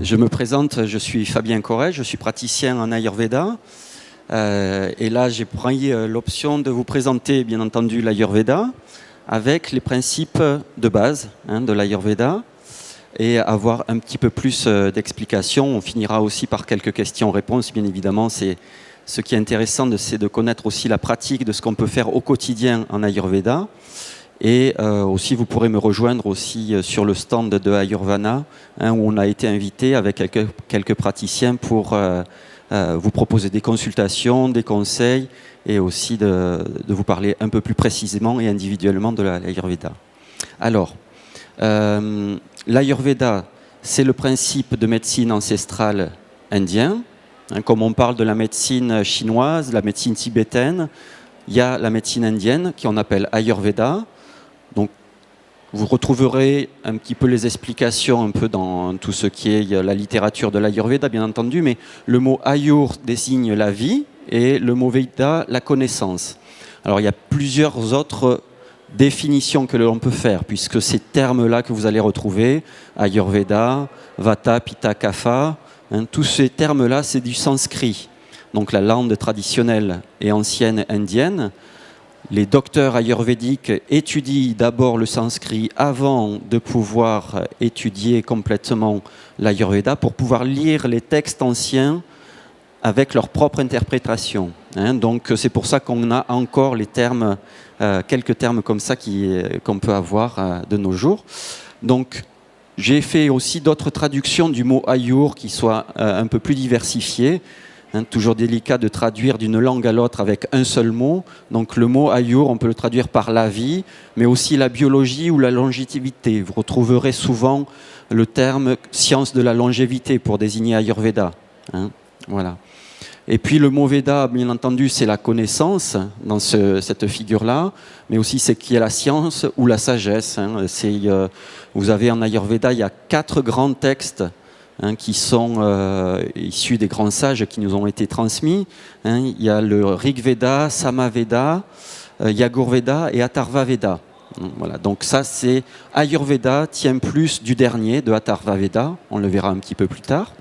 Je me présente, je suis Fabien Corret, je suis praticien en Ayurveda. Et là, j'ai pris l'option de vous présenter, bien entendu, l'Ayurveda avec les principes de base de l'Ayurveda et avoir un petit peu plus d'explications. On finira aussi par quelques questions-réponses, bien évidemment. C'est ce qui est intéressant, c'est de connaître aussi la pratique de ce qu'on peut faire au quotidien en Ayurveda. Et aussi, vous pourrez me rejoindre aussi sur le stand de Ayurvana, où on a été invité avec quelques praticiens pour vous proposer des consultations, des conseils, et aussi de vous parler un peu plus précisément et individuellement de l'Ayurveda. Alors, l'Ayurveda, c'est le principe de médecine ancestrale indien. Comme on parle de la médecine chinoise, la médecine tibétaine, il y a la médecine indienne qu'on appelle Ayurveda. Donc, vous retrouverez un petit peu les explications un peu dans tout ce qui est la littérature de l'Ayurveda, bien entendu, mais le mot Ayur désigne la vie et le mot Veda, la connaissance. Alors, il y a plusieurs autres définitions que l'on peut faire, puisque ces termes-là que vous allez retrouver, Ayurveda, Vata, Pitta, Kapha, tous ces termes-là, c'est du sanskrit, donc la langue traditionnelle et ancienne indienne. Les docteurs ayurvédiques étudient d'abord le sanskrit avant de pouvoir étudier complètement l'Ayurveda pour pouvoir lire les textes anciens avec leur propre interprétation. Donc c'est pour ça qu'on a encore les termes, quelques termes comme ça qu'on peut avoir de nos jours. Donc j'ai fait aussi d'autres traductions du mot Ayur qui soient un peu plus diversifiées. Toujours délicat de traduire d'une langue à l'autre avec un seul mot. Donc le mot Ayur, on peut le traduire par la vie, mais aussi la biologie ou la longévité. Vous retrouverez souvent le terme science de la longévité pour désigner Ayurveda. Voilà. Et puis le mot Veda, bien entendu, c'est la connaissance dans cette figure-là, mais aussi c'est qui est la science ou la sagesse. Vous avez en Ayurveda, il y a 4 grands textes qui sont issus des grands sages qui nous ont été transmis. Il y a le Rig Veda, Samaveda, Yajurveda et Atharva Veda. Voilà. Donc ça, c'est Ayurveda tient plus du dernier, de Atharva Veda. On le verra un petit peu plus tard.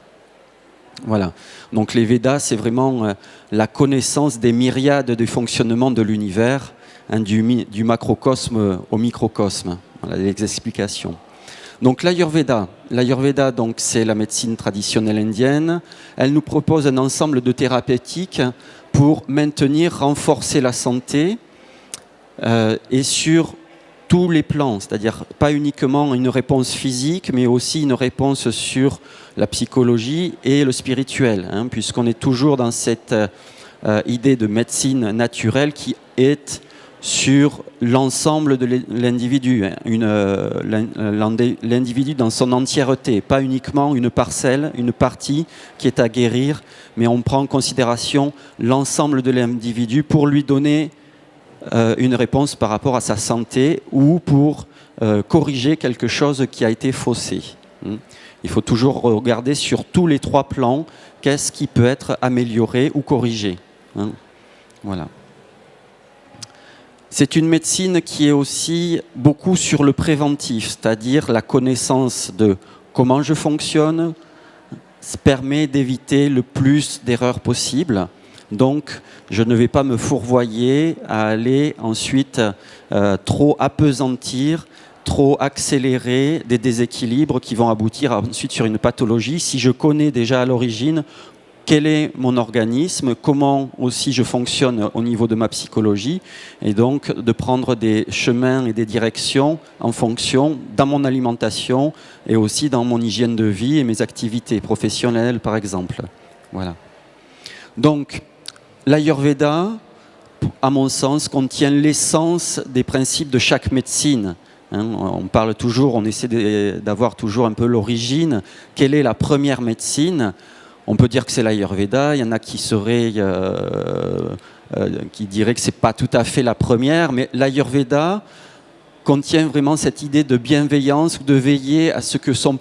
Voilà. Donc les Védas, c'est vraiment la connaissance des myriades de fonctionnements de l'univers, du macrocosme au microcosme. Voilà les explications. Donc l'Ayurveda, donc c'est la médecine traditionnelle indienne. Elle nous propose un ensemble de thérapeutiques pour maintenir, renforcer la santé et sur tous les plans, c'est-à-dire pas uniquement une réponse physique, mais aussi une réponse sur la psychologie et le spirituel, puisqu'on est toujours dans cette idée de médecine naturelle qui est sur l'ensemble de l'individu, l'individu dans son entièreté, pas uniquement une parcelle, une partie qui est à guérir, mais on prend en considération l'ensemble de l'individu pour lui donner une réponse par rapport à sa santé ou pour corriger quelque chose qui a été faussé. Il faut toujours regarder sur tous les 3 plans qu'est-ce qui peut être amélioré ou corrigé. Voilà. C'est une médecine qui est aussi beaucoup sur le préventif, c'est-à-dire la connaissance de comment je fonctionne permet d'éviter le plus d'erreurs possibles. Donc, je ne vais pas me fourvoyer à aller ensuite trop appesantir, trop accélérer des déséquilibres qui vont aboutir ensuite sur une pathologie. Si je connais déjà à l'origine quel est mon organisme, comment aussi je fonctionne au niveau de ma psychologie, et donc de prendre des chemins et des directions en fonction dans mon alimentation et aussi dans mon hygiène de vie et mes activités professionnelles, par exemple. Voilà. Donc, l'Ayurveda, à mon sens, contient l'essence des principes de chaque médecine. On parle toujours, on essaie d'avoir toujours un peu l'origine. Quelle est la première médecine ? On peut dire que c'est l'Ayurveda, il y en a qui diraient que ce n'est pas tout à fait la première, mais l'Ayurveda contient vraiment cette idée de bienveillance, de veiller à ce que son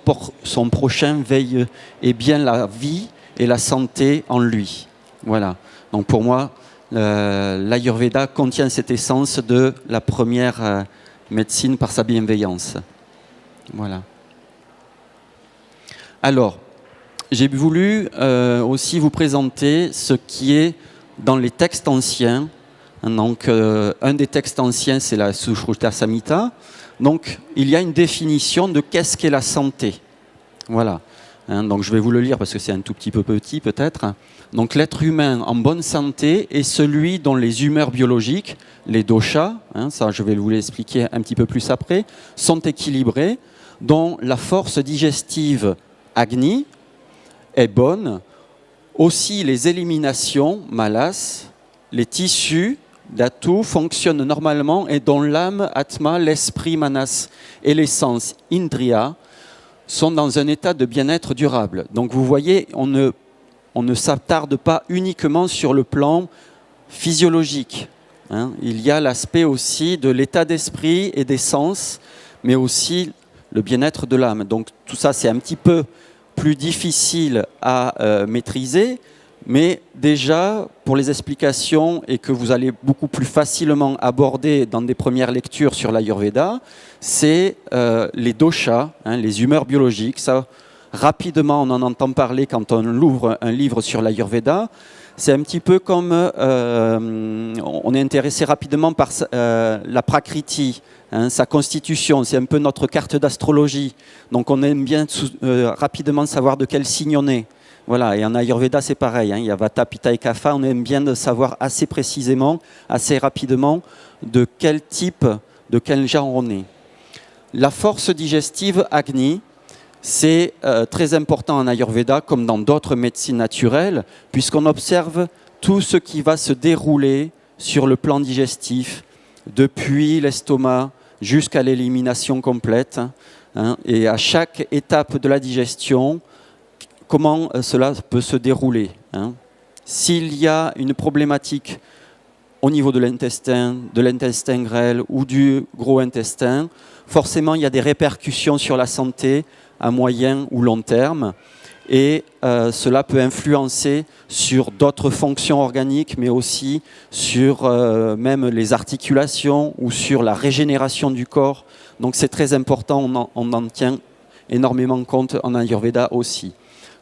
prochain veille et bien la vie et la santé en lui. Voilà. Donc pour moi, l'Ayurveda contient cette essence de la première médecine par sa bienveillance. Voilà. Alors, j'ai voulu aussi vous présenter ce qui est dans les textes anciens. Donc, un des textes anciens, c'est la Sushruta Samhita. Donc, il y a une définition de qu'est-ce qu'est la santé. Voilà. Donc, je vais vous le lire parce que c'est un tout petit peu petit, peut-être. Donc, l'être humain en bonne santé est celui dont les humeurs biologiques, les doshas, ça je vais vous l'expliquer un petit peu plus après, sont équilibrées, dont la force digestive Agni est bonne, aussi les éliminations, malas, les tissus, Dhatu, fonctionnent normalement et dont l'âme, Atma, l'esprit, Manas et l'essence, Indriya, sont dans un état de bien-être durable. Donc vous voyez, on ne s'attarde pas uniquement sur le plan physiologique. Il y a l'aspect aussi de l'état d'esprit et des sens, mais aussi le bien-être de l'âme. Donc tout ça, c'est un petit peu plus difficile à maîtriser, mais déjà, pour les explications et que vous allez beaucoup plus facilement aborder dans des premières lectures sur l'Ayurveda, c'est les doshas, les humeurs biologiques. Ça, rapidement, on en entend parler quand on ouvre un livre sur l'Ayurveda. C'est un petit peu comme on est intéressé rapidement par la prakriti, sa constitution. C'est un peu notre carte d'astrologie. Donc on aime bien rapidement savoir de quel signe on est. Voilà, et en Ayurveda, c'est pareil. Il y a Vata, Pitta et Kapha. On aime bien de savoir assez précisément, assez rapidement, de quel type, de quel genre on est. La force digestive Agni, c'est très important en Ayurveda, comme dans d'autres médecines naturelles, puisqu'on observe tout ce qui va se dérouler sur le plan digestif, depuis l'estomac jusqu'à l'élimination complète. Et à chaque étape de la digestion, comment cela peut se dérouler. S'il y a une problématique au niveau de l'intestin grêle ou du gros intestin, forcément il y a des répercussions sur la santé à moyen ou long terme, et cela peut influencer sur d'autres fonctions organiques, mais aussi sur même les articulations ou sur la régénération du corps. Donc c'est très important, on en tient énormément compte en Ayurveda aussi.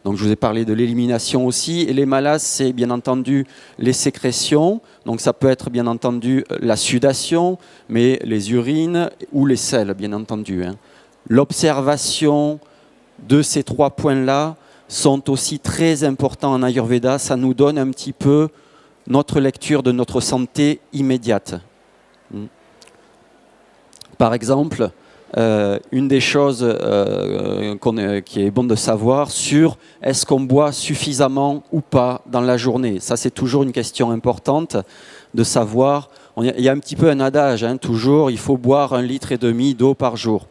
Donc je vous ai parlé de l'élimination aussi, et les malas, c'est bien entendu les sécrétions, donc ça peut être bien entendu la sudation, mais les urines ou les selles, bien entendu. L'observation de ces trois points-là sont aussi très importants en Ayurveda, ça nous donne un petit peu notre lecture de notre santé immédiate. Par exemple, une des choses qui est bon de savoir sur est-ce qu'on boit suffisamment ou pas dans la journée. Ça, c'est toujours une question importante de savoir. Il y a un petit peu un adage, toujours, il faut boire 1,5 litre d'eau par jour.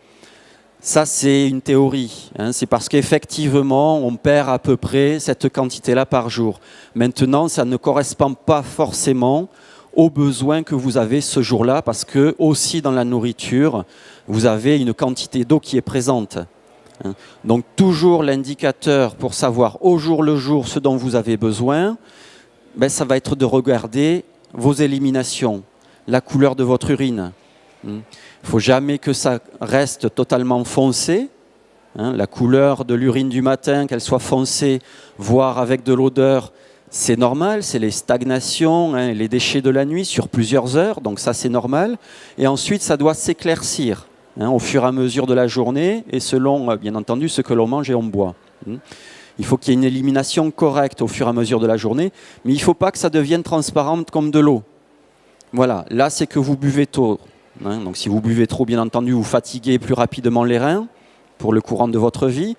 Ça, c'est une théorie. C'est parce qu'effectivement, on perd à peu près cette quantité-là par jour. Maintenant, ça ne correspond pas forcément aux besoins que vous avez ce jour-là, parce que aussi dans la nourriture, vous avez une quantité d'eau qui est présente. Donc toujours l'indicateur pour savoir au jour le jour ce dont vous avez besoin, ça va être de regarder vos éliminations, la couleur de votre urine. Il ne faut jamais que ça reste totalement foncé. La couleur de l'urine du matin, qu'elle soit foncée, voire avec de l'odeur, c'est normal, c'est les stagnations, les déchets de la nuit sur plusieurs heures, donc ça c'est normal. Et ensuite, ça doit s'éclaircir au fur et à mesure de la journée et selon, bien entendu, ce que l'on mange et on boit. Il faut qu'il y ait une élimination correcte au fur et à mesure de la journée, mais il ne faut pas que ça devienne transparent comme de l'eau. Voilà, là c'est que vous buvez trop. Donc si vous buvez trop, bien entendu, vous fatiguez plus rapidement les reins pour le courant de votre vie.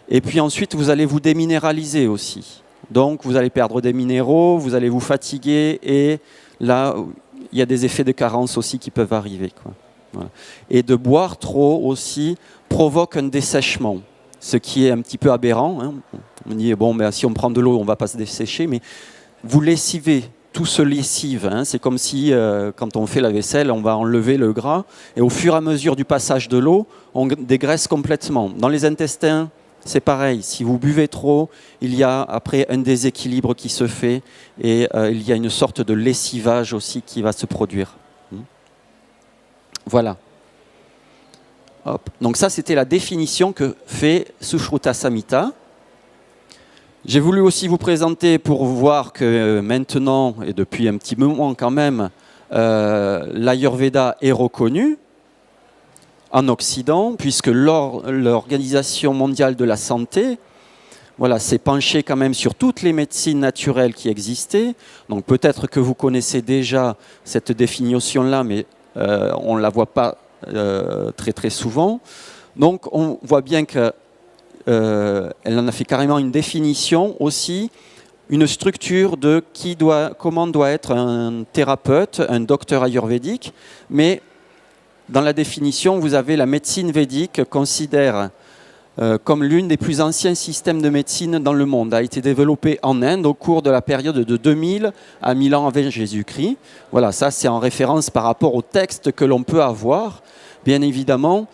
Et puis ensuite, vous allez vous déminéraliser aussi. Donc, vous allez perdre des minéraux, vous allez vous fatiguer, et là, il y a des effets de carence aussi qui peuvent arriver. Voilà. Et de boire trop aussi provoque un dessèchement, ce qui est un petit peu aberrant. On dit, si on prend de l'eau, on ne va pas se dessécher, mais vous lessivez, tout se lessive. C'est comme si, quand on fait la vaisselle, on va enlever le gras, et au fur et à mesure du passage de l'eau, on dégraisse complètement. Dans les intestins, c'est pareil, si vous buvez trop, il y a après un déséquilibre qui se fait et il y a une sorte de lessivage aussi qui va se produire. Voilà. Hop. Donc ça, c'était la définition que fait Sushruta Samhita. J'ai voulu aussi vous présenter pour voir que maintenant, et depuis un petit moment quand même, l'Ayurveda est reconnu en Occident, puisque l'Organisation mondiale de la santé s'est penchée quand même sur toutes les médecines naturelles qui existaient. Donc peut-être que vous connaissez déjà cette définition-là, mais on ne la voit pas très très souvent. Donc on voit bien qu'elle en a fait carrément une définition aussi, une structure de comment doit être un thérapeute, un docteur ayurvédique, mais dans la définition, vous avez la médecine védique considère comme l'une des plus anciens systèmes de médecine dans le monde. A été développée en Inde au cours de la période de 2000 à 1000 ans avant Jésus-Christ. Voilà, ça c'est en référence par rapport au texte que l'on peut avoir. Bien évidemment,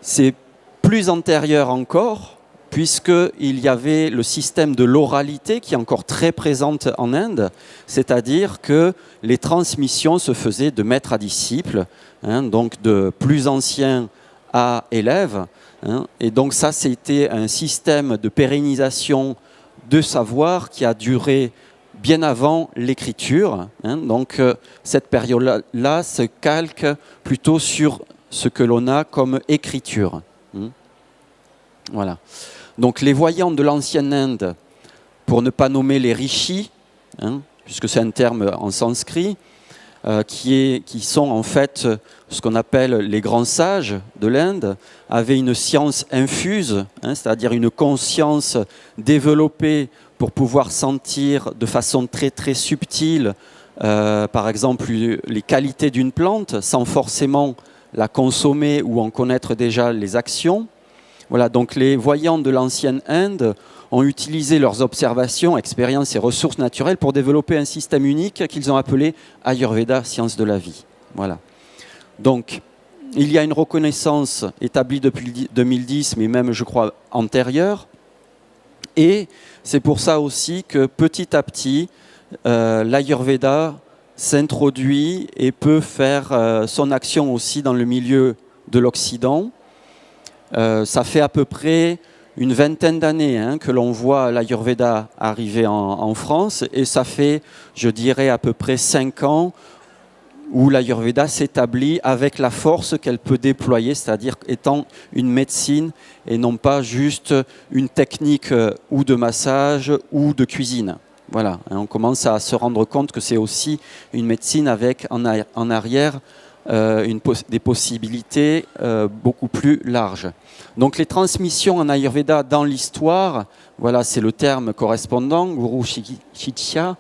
c'est plus antérieur encore, puisqu'il y avait le système de l'oralité qui est encore très présente en Inde, c'est-à-dire que les transmissions se faisaient de maître à disciple, donc de plus anciens à élèves. Et donc ça, c'était un système de pérennisation de savoir qui a duré bien avant l'écriture. Donc cette période-là se calque plutôt sur ce que l'on a comme écriture. Voilà. Donc les voyants de l'ancienne Inde, pour ne pas nommer les rishis, puisque c'est un terme en sanskrit, qui sont en fait ce qu'on appelle les grands sages de l'Inde, avaient une science infuse, c'est-à-dire une conscience développée pour pouvoir sentir de façon très très subtile, par exemple, les qualités d'une plante, sans forcément la consommer ou en connaître déjà les actions. Voilà, donc les voyants de l'ancienne Inde ont utilisé leurs observations, expériences et ressources naturelles pour développer un système unique qu'ils ont appelé Ayurveda, science de la vie. Voilà. Donc, il y a une reconnaissance établie depuis 2010, mais même, je crois, antérieure. Et c'est pour ça aussi que petit à petit, l'Ayurveda s'introduit et peut faire son action aussi dans le milieu de l'Occident. Ça fait à peu près une vingtaine d'années que l'on voit l'Ayurveda arriver en France, et ça fait, je dirais, à peu près 5 ans où l'Ayurveda s'établit avec la force qu'elle peut déployer, c'est-à-dire étant une médecine et non pas juste une technique ou de massage ou de cuisine. Voilà, on commence à se rendre compte que c'est aussi une médecine avec en arrière des possibilités beaucoup plus larges. Donc les transmissions en Ayurveda dans l'histoire, voilà, c'est le terme correspondant, Guru Shikshya,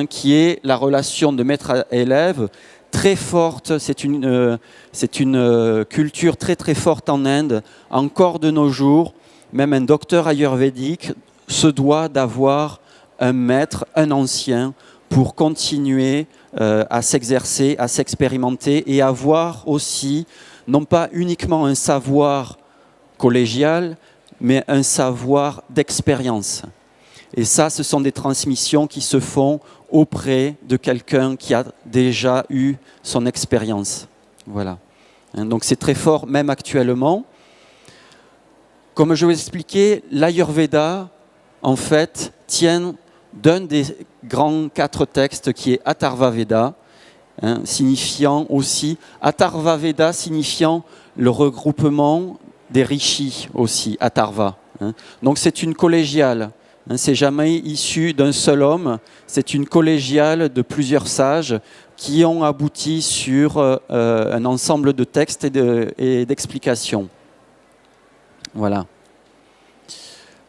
qui est la relation de maître à élève très forte. C'est une culture très très forte en Inde. Encore de nos jours, même un docteur ayurvédique se doit d'avoir un maître, un ancien, pour continuer à s'exercer, à s'expérimenter et avoir aussi, non pas uniquement un savoir collégial, mais un savoir d'expérience. Et ça, ce sont des transmissions qui se font auprès de quelqu'un qui a déjà eu son expérience. Voilà. Donc c'est très fort, même actuellement. Comme je vous expliquais, l'Ayurveda, en fait, tient d'un des grands 4 textes qui est Atharva Veda, signifiant aussi, Atharva Veda signifiant le regroupement des rishis aussi, Atharva. Donc c'est une collégiale, c'est jamais issu d'un seul homme, c'est une collégiale de plusieurs sages qui ont abouti sur un ensemble de textes et d'explications. Voilà.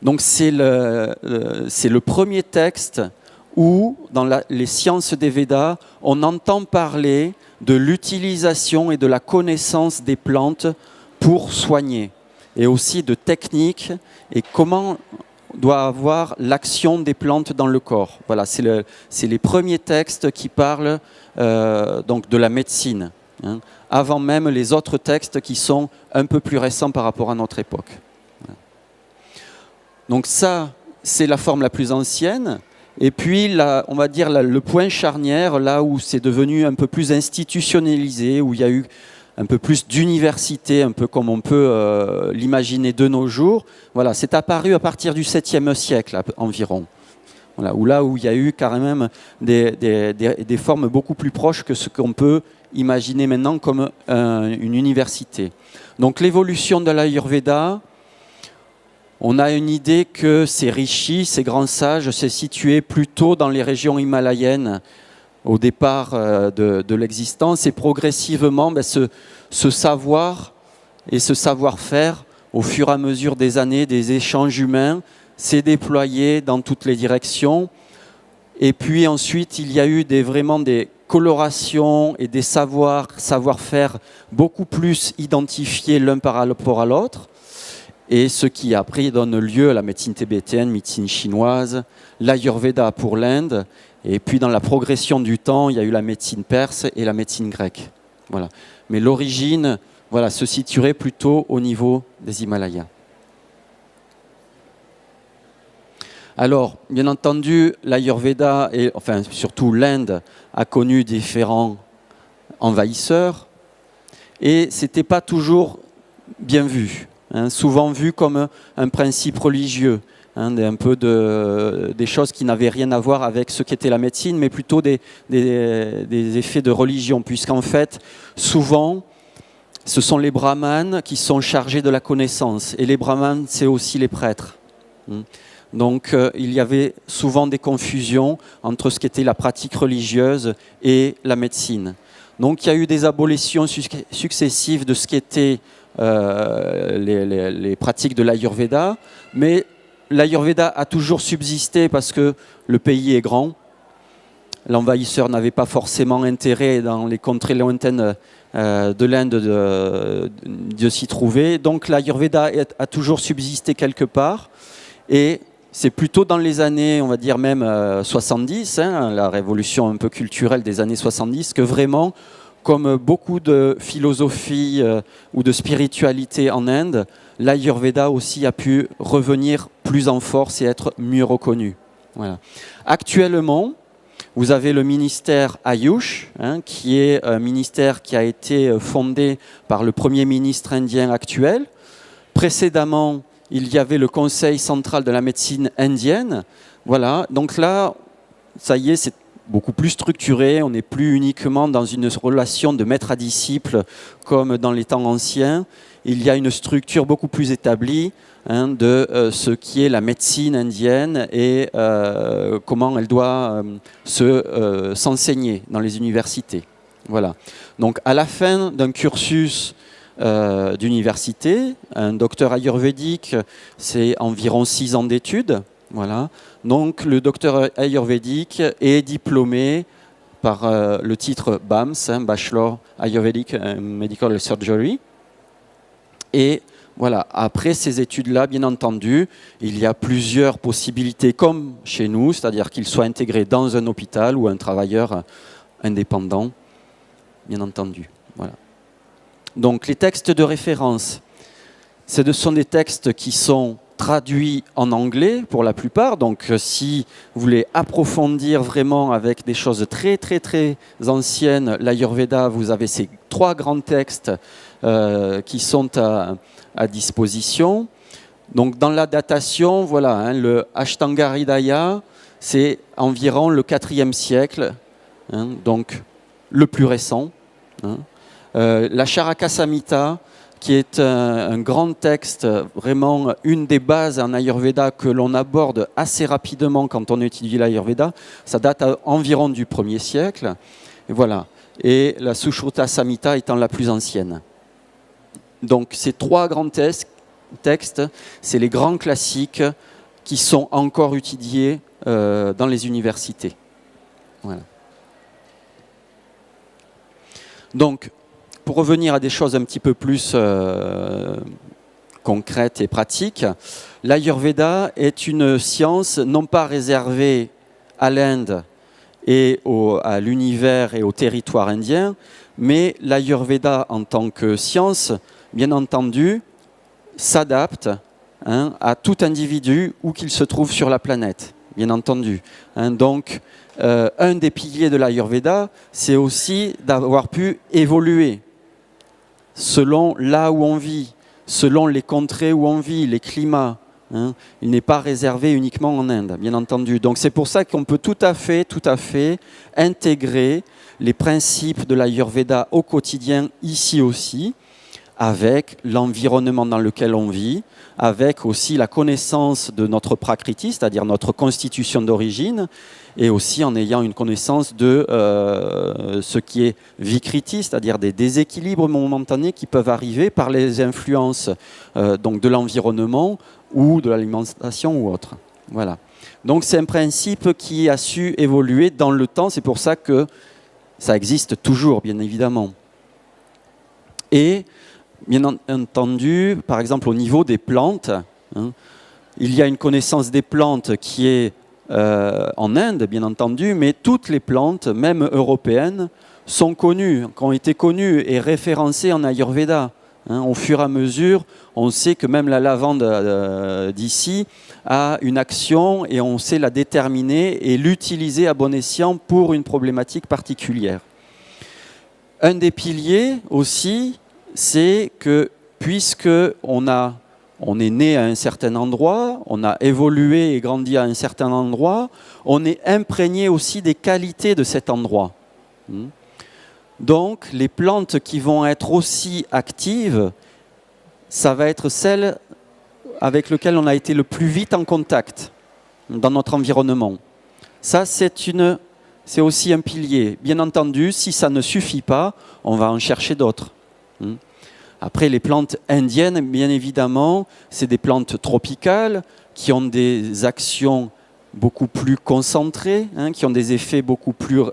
Donc c'est le premier texte où, dans les sciences des Védas, on entend parler de l'utilisation et de la connaissance des plantes pour soigner, et aussi de techniques et comment doit avoir l'action des plantes dans le corps. Voilà, c'est les premiers textes qui parlent donc de la médecine, avant même les autres textes qui sont un peu plus récents par rapport à notre époque. Donc ça, c'est la forme la plus ancienne. Et puis, on va dire le point charnière, là où c'est devenu un peu plus institutionnalisé, où il y a eu un peu plus d'université, un peu comme on peut l'imaginer de nos jours. Voilà, c'est apparu à partir du 7e siècle environ. Voilà, où il y a eu carrément des formes beaucoup plus proches que ce qu'on peut imaginer maintenant comme une université. Donc l'évolution de l'Ayurveda, on a une idée que ces rishis, ces grands sages, s'est situé plutôt dans les régions himalayennes au départ de l'existence, et progressivement ce savoir et ce savoir-faire, au fur et à mesure des années, des échanges humains, s'est déployé dans toutes les directions. Et puis ensuite, il y a eu vraiment des colorations et des savoir-faire beaucoup plus identifiés l'un par rapport à l'autre. Et ce qui après donne lieu à la médecine tibétaine, médecine chinoise, l'Ayurveda pour l'Inde. Et puis dans la progression du temps, il y a eu la médecine perse et la médecine grecque. Voilà. Mais l'origine se situerait plutôt au niveau des Himalayas. Alors, bien entendu, l'Ayurveda, et enfin surtout l'Inde, a connu différents envahisseurs et ce n'était pas toujours bien vu, souvent vu comme un principe religieux, un peu des choses qui n'avaient rien à voir avec ce qu'était la médecine, mais plutôt des effets de religion, puisqu'en fait, souvent, ce sont les brahmanes qui sont chargés de la connaissance, et les brahmanes, c'est aussi les prêtres. Donc il y avait souvent des confusions entre ce qu'était la pratique religieuse et la médecine. Donc il y a eu des abolitions successives de ce qu'étaient les pratiques de l'Ayurveda, mais l'Ayurveda a toujours subsisté parce que le pays est grand. L'envahisseur n'avait pas forcément intérêt dans les contrées lointaines de l'Inde de s'y trouver. Donc l'Ayurveda a toujours subsisté quelque part. Et c'est plutôt dans les années, on va dire même 70, la révolution un peu culturelle des années 70, que vraiment, comme beaucoup de philosophie ou de spiritualité en Inde, l'Ayurveda aussi a pu revenir plus en force et être mieux reconnu. Voilà. Actuellement, vous avez le ministère Ayush, qui est un ministère qui a été fondé par le Premier ministre indien actuel. Précédemment, il y avait le Conseil central de la médecine indienne. Voilà, donc là, ça y est, c'est beaucoup plus structuré. On n'est plus uniquement dans une relation de maître à disciple comme dans les temps anciens. Il y a une structure beaucoup plus établie de ce qui est la médecine indienne et comment elle doit s'enseigner dans les universités. Voilà. Donc à la fin d'un cursus d'université, un docteur ayurvédique, c'est environ 6 ans d'études. Voilà. Donc le docteur ayurvédique est diplômé par le titre BAMS, Bachelor Ayurvedic Medical Surgery. Et voilà, après ces études-là, bien entendu, il y a plusieurs possibilités, comme chez nous, c'est-à-dire qu'il soit intégré dans un hôpital ou un travailleur indépendant, bien entendu. Voilà. Donc les textes de référence, ce sont des textes qui sont traduits en anglais pour la plupart. Donc si vous voulez approfondir vraiment avec des choses très très très anciennes, l'Ayurveda, vous avez ces 3 grands textes qui sont à disposition. Donc dans la datation, voilà, le Ashtanga Hridaya, c'est environ le 4e siècle, donc le plus récent. La Charaka Samhita, qui est un grand texte, vraiment une des bases en Ayurveda que l'on aborde assez rapidement quand on étudie l'Ayurveda, ça date environ du 1er siècle. Et voilà. Et la Sushruta Samhita étant la plus ancienne. Donc ces 3 grands textes, c'est les grands classiques qui sont encore étudiés dans les universités. Voilà. Donc, pour revenir à des choses un petit peu plus concrètes et pratiques, l'Ayurveda est une science non pas réservée à l'Inde et à l'univers et au territoire indien, mais l'Ayurveda en tant que science, bien entendu, s'adapte à tout individu où qu'il se trouve sur la planète, bien entendu. Donc, un des piliers de l'Ayurveda, c'est aussi d'avoir pu évoluer selon là où on vit, selon les contrées où on vit, les climats. Il n'est pas réservé uniquement en Inde, bien entendu. Donc c'est pour ça qu'on peut tout à fait intégrer les principes de l'Ayurveda au quotidien ici aussi, avec l'environnement dans lequel on vit, avec aussi la connaissance de notre prakriti, c'est-à-dire notre constitution d'origine, et aussi en ayant une connaissance de ce qui est vikriti, c'est-à-dire des déséquilibres momentanés qui peuvent arriver par les influences donc de l'environnement ou de l'alimentation ou autre. Voilà. Donc c'est un principe qui a su évoluer dans le temps, c'est pour ça que ça existe toujours, bien évidemment. Et bien entendu, par exemple au niveau des plantes, il y a une connaissance des plantes qui est en Inde, bien entendu, mais toutes les plantes, même européennes, sont connues, qui ont été connues et référencées en Ayurveda. Au fur et à mesure, on sait que même la lavande d'ici a une action et on sait la déterminer et l'utiliser à bon escient pour une problématique particulière. Un des piliers aussi, c'est que puisque on est né à un certain endroit, on a évolué et grandi à un certain endroit, on est imprégné aussi des qualités de cet endroit. Donc, les plantes qui vont être aussi actives, ça va être celles avec lesquelles on a été le plus vite en contact dans notre environnement. Ça, c'est aussi un pilier. Bien entendu, si ça ne suffit pas, on va en chercher d'autres. Après, les plantes indiennes, bien évidemment, c'est des plantes tropicales qui ont des actions beaucoup plus concentrées, qui ont des effets beaucoup plus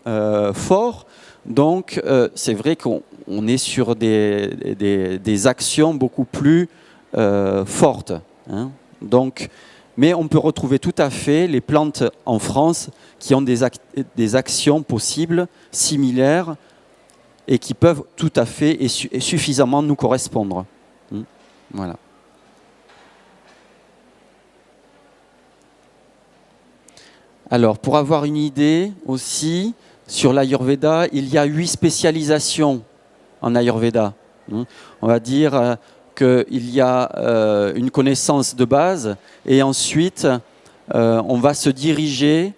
forts. Donc, c'est vrai qu'on est sur des actions beaucoup plus fortes. Donc, mais on peut retrouver tout à fait les plantes en France qui ont des actions possibles, similaires, et qui peuvent tout à fait et suffisamment nous correspondre. Voilà. Alors, pour avoir une idée aussi, sur l'Ayurveda, il y a 8 spécialisations en Ayurveda. On va dire qu'il y a une connaissance de base et ensuite on va se diriger,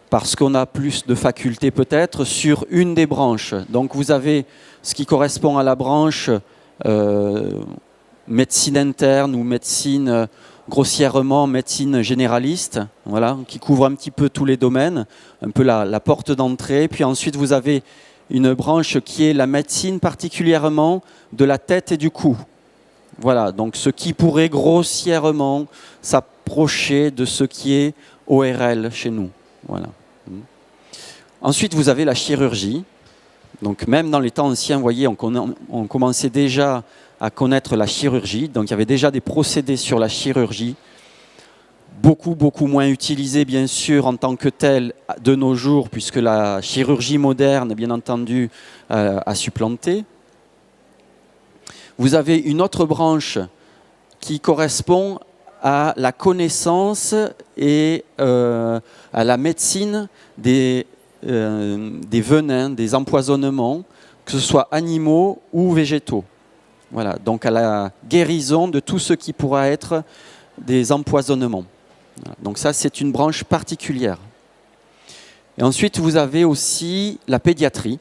parce qu'on a plus de facultés peut-être, sur une des branches. Donc vous avez ce qui correspond à la branche médecine interne ou médecine, grossièrement médecine généraliste, voilà, qui couvre un petit peu tous les domaines, un peu la porte d'entrée. Puis ensuite vous avez une branche qui est la médecine particulièrement de la tête et du cou. Voilà, donc ce qui pourrait grossièrement s'approcher de ce qui est ORL chez nous. Voilà. Ensuite, vous avez la chirurgie. Donc, même dans les temps anciens, vous voyez, on commençait déjà à connaître la chirurgie. Donc, il y avait déjà des procédés sur la chirurgie. Beaucoup moins utilisés, bien sûr, en tant que tels de nos jours, puisque la chirurgie moderne, bien entendu, a supplanté. Vous avez une autre branche qui correspond à la connaissance et à la médecine des venins, des empoisonnements, que ce soit animaux ou végétaux. Voilà, donc à la guérison de tout ce qui pourra être des empoisonnements. Voilà, donc ça, c'est une branche particulière. Et ensuite, vous avez aussi la pédiatrie,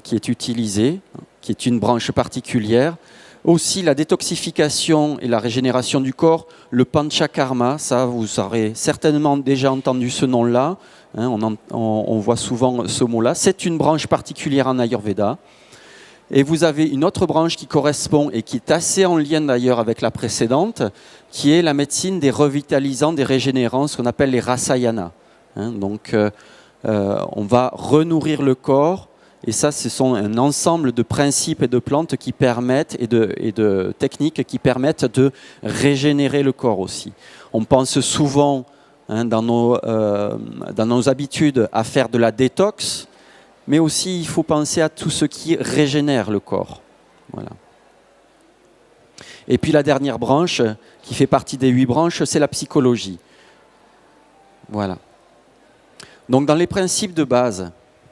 qui est utilisée, qui est une branche particulière. Aussi la détoxification et la régénération du corps, le panchakarma, ça vous aurez certainement déjà entendu ce nom-là, on voit souvent ce mot-là. C'est une branche particulière en Ayurveda. Et vous avez une autre branche qui correspond et qui est assez en lien d'ailleurs avec la précédente, qui est la médecine des revitalisants, des régénérants, ce qu'on appelle les rasayanas. Donc on va renourrir le corps. Et ça, ce sont un ensemble de principes et de plantes qui permettent, et de techniques qui permettent de régénérer le corps aussi. On pense souvent dans nos habitudes à faire de la détox, mais aussi il faut penser à tout ce qui régénère le corps. Voilà. Et puis la dernière branche, qui fait partie des 8 branches, c'est la psychologie. Voilà. Donc dans les principes de base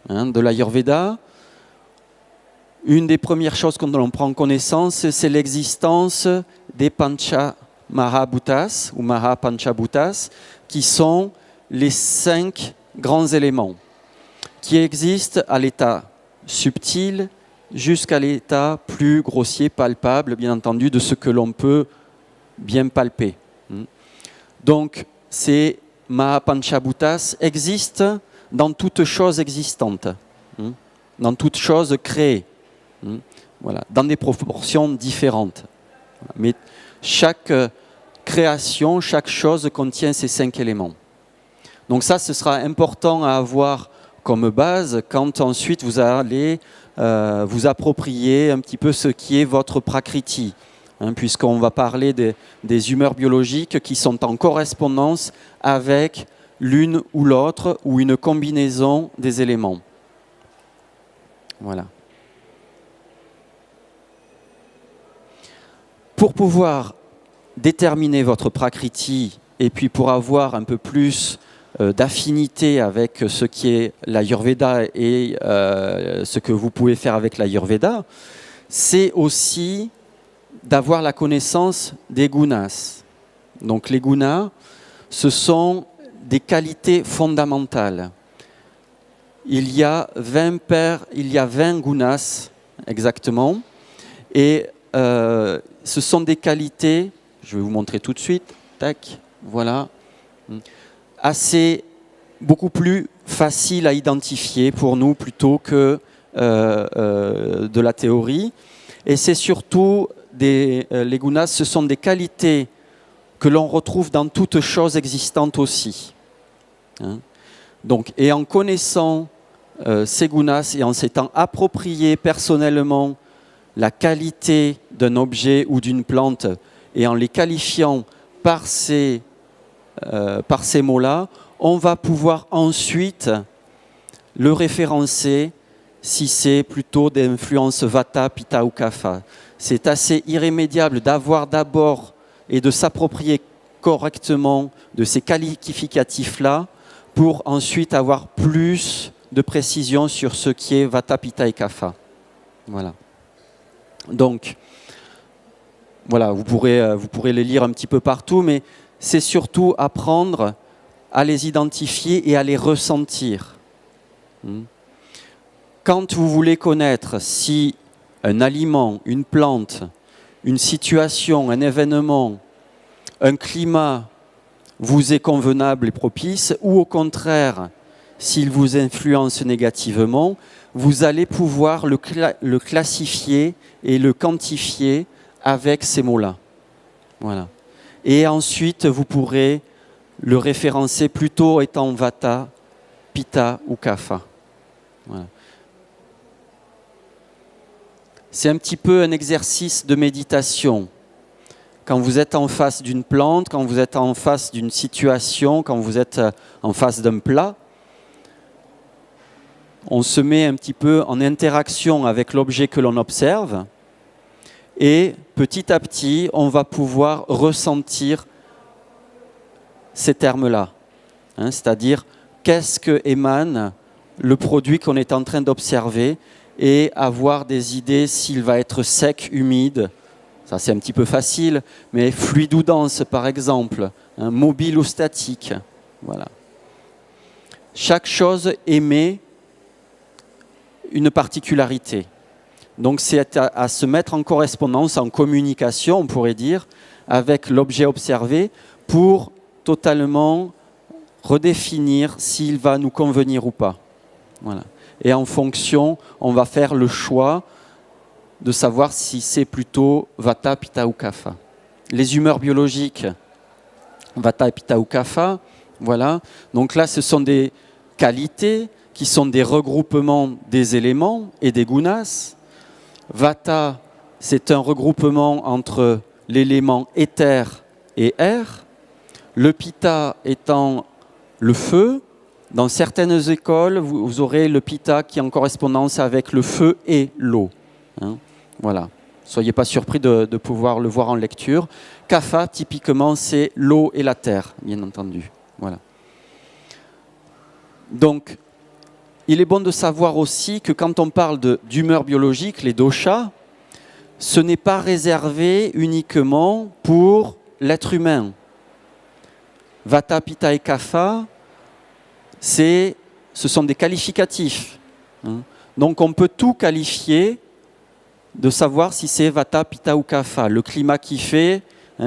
de l'Ayurveda, Une des premières choses dont on prend connaissance, c'est l'existence des Pancha Mahabhutas ou Mahapanchabhutas, qui sont les 5 grands éléments qui existent à l'état subtil jusqu'à l'état plus grossier, palpable, bien entendu, de ce que l'on peut bien palper. Donc, ces Mahapanchabhutas existent dans toute chose existante, dans toute chose créée, voilà, dans des proportions différentes. Mais chaque création, chaque chose contient ces 5 éléments. Donc ça, ce sera important à avoir comme base quand ensuite vous allez vous approprier un petit peu ce qui est votre prakriti, puisqu'on va parler des humeurs biologiques qui sont en correspondance avec l'une ou l'autre ou une combinaison des éléments. Voilà. Pour pouvoir déterminer votre prakriti et puis pour avoir un peu plus d'affinité avec ce qui est l'Ayurveda et ce que vous pouvez faire avec l'Ayurveda, c'est aussi d'avoir la connaissance des gunas. Donc les gunas, ce sont des qualités fondamentales. Il y a 20 gunas exactement, et ce sont des qualités, je vais vous montrer tout de suite, tac, voilà, beaucoup plus faciles à identifier pour nous plutôt que de la théorie. Et c'est surtout, les gunas, ce sont des qualités que l'on retrouve dans toute chose existante aussi. Donc, et en connaissant ces gunas et en s'étant approprié personnellement la qualité d'un objet ou d'une plante et en les qualifiant par ces mots-là, on va pouvoir ensuite le référencer si c'est plutôt d'influence Vata, Pitta ou Kapha. C'est assez irrémédiable d'avoir d'abord et de s'approprier correctement de ces qualificatifs-là pour ensuite avoir plus de précision sur ce qui est Vata, Pitta et Kapha. Voilà. Donc, voilà, vous pourrez les lire un petit peu partout, mais c'est surtout apprendre à les identifier et à les ressentir. Quand vous voulez connaître si un aliment, une plante, une situation, un événement, un climat vous est convenable et propice, ou au contraire, s'il vous influence négativement, vous allez pouvoir le classifier et le quantifier avec ces mots-là. Voilà. Et ensuite, vous pourrez le référencer plutôt étant Vata, Pitta ou Kapha. Voilà. C'est un petit peu un exercice de méditation. Quand vous êtes en face d'une plante, quand vous êtes en face d'une situation, quand vous êtes en face d'un plat, on se met un petit peu en interaction avec l'objet que l'on observe et petit à petit, on va pouvoir ressentir ces termes-là. C'est-à-dire, qu'est-ce que émane le produit qu'on est en train d'observer et avoir des idées s'il va être sec, humide. Ça, c'est un petit peu facile, mais fluide ou dense, par exemple, mobile ou statique. Voilà. Chaque chose émet une particularité. Donc, c'est à se mettre en correspondance, en communication, on pourrait dire, avec l'objet observé pour totalement redéfinir s'il va nous convenir ou pas. Voilà. Et en fonction, on va faire le choix de savoir si c'est plutôt Vata, Pitta ou Kapha. Les humeurs biologiques, Vata, Pitta ou Kapha, voilà. Donc là, ce sont des qualités qui sont des regroupements des éléments et des gunas. Vata, c'est un regroupement entre l'élément éther et air. Le Pitta étant le feu. Dans certaines écoles, vous aurez le Pitta qui est en correspondance avec le feu et l'eau. Voilà. Soyez pas surpris de pouvoir le voir en lecture. Kapha, typiquement, c'est l'eau et la terre, bien entendu. Voilà. Donc, il est bon de savoir aussi que quand on parle d'humeur biologique, les doshas, ce n'est pas réservé uniquement pour l'être humain. Vata, Pitta et Kapha, ce sont des qualificatifs. Donc on peut tout qualifier de savoir si c'est Vata, Pitta ou Kapha. Le climat qui fait,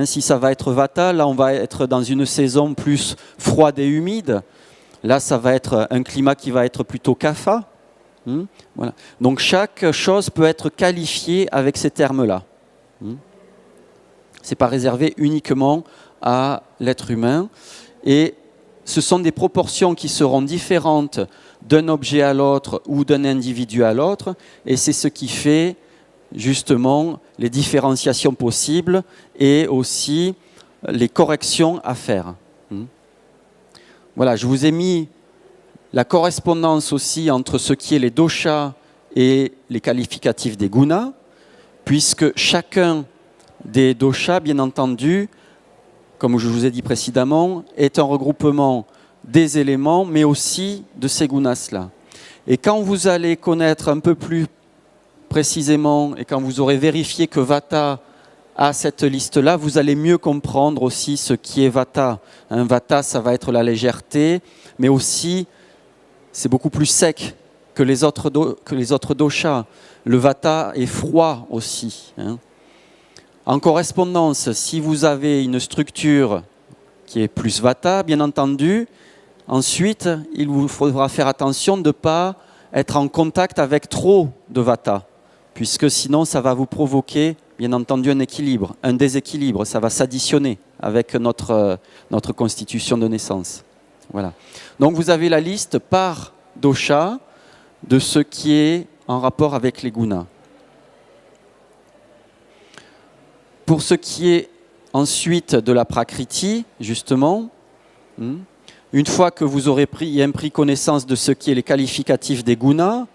si ça va être Vata, là on va être dans une saison plus froide et humide. Là ça va être un climat qui va être plutôt Kapha. Voilà. Donc chaque chose peut être qualifiée avec ces termes-là. Ce n'est pas réservé uniquement à l'être humain. Et ce sont des proportions qui seront différentes d'un objet à l'autre ou d'un individu à l'autre. Et c'est ce qui fait justement les différenciations possibles et aussi les corrections à faire. Voilà, je vous ai mis la correspondance aussi entre ce qui est les doshas et les qualificatifs des gunas, puisque chacun des doshas, bien entendu, comme je vous ai dit précédemment, est un regroupement des éléments, mais aussi de ces gunas-là. Et quand vous allez connaître un peu plus précisément, et quand vous aurez vérifié que Vata a cette liste-là, vous allez mieux comprendre aussi ce qui est Vata. Vata, ça va être la légèreté, mais aussi, c'est beaucoup plus sec que les autres doshas. Le Vata est froid aussi. En correspondance, si vous avez une structure qui est plus Vata, bien entendu, ensuite, il vous faudra faire attention de ne pas être en contact avec trop de Vata, puisque sinon, ça va vous provoquer, bien entendu, un déséquilibre. Ça va s'additionner avec notre constitution de naissance. Voilà. Donc, vous avez la liste par dosha de ce qui est en rapport avec les gunas. Pour ce qui est ensuite de la prakriti, justement, une fois que vous aurez pris connaissance de ce qui est les qualificatifs des gunas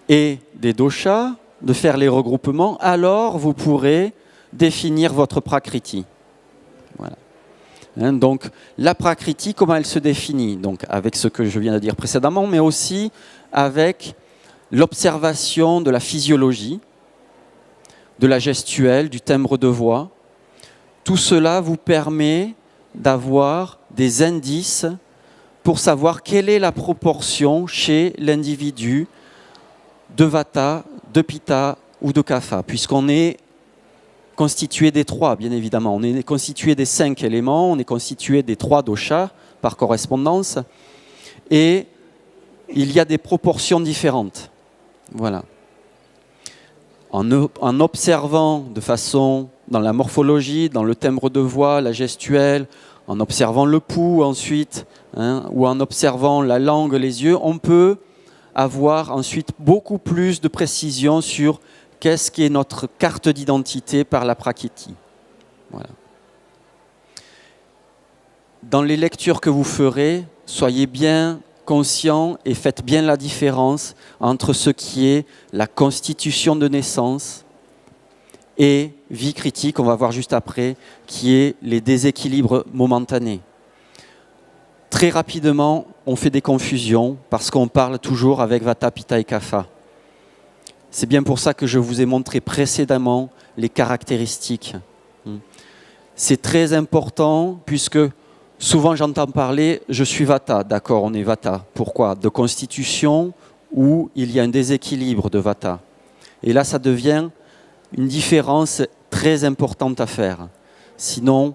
et des doshas, de faire les regroupements, alors vous pourrez définir votre prakriti. Voilà. Donc la prakriti, comment elle se définit? Donc avec ce que je viens de dire précédemment, mais aussi avec l'observation de la physiologie, de la gestuelle, du timbre de voix. Tout cela vous permet d'avoir des indices pour savoir quelle est la proportion chez l'individu de Vata, de Pitta ou de Kapha, puisqu'on est constitué des trois, bien évidemment. On est constitué des 5 éléments, on est constitué des 3 doshas par correspondance, et il y a des proportions différentes. Voilà. En observant de façon, dans la morphologie, dans le timbre de voix, la gestuelle, en observant le pouls ensuite, ou en observant la langue, les yeux, on peut avoir ensuite beaucoup plus de précision sur qu'est-ce qui est notre carte d'identité par la prakriti. Voilà. Dans les lectures que vous ferez, soyez bien conscients et faites bien la différence entre ce qui est la constitution de naissance et vikriti, qu'on va voir juste après, qui est les déséquilibres momentanés. Très rapidement, on fait des confusions parce qu'on parle toujours avec Vata, Pitta et Kapha. C'est bien pour ça que je vous ai montré précédemment les caractéristiques. C'est très important puisque souvent j'entends parler « je suis Vata ». D'accord, on est Vata. Pourquoi? De constitution où il y a un déséquilibre de Vata. Et là, ça devient une différence très importante à faire. Sinon,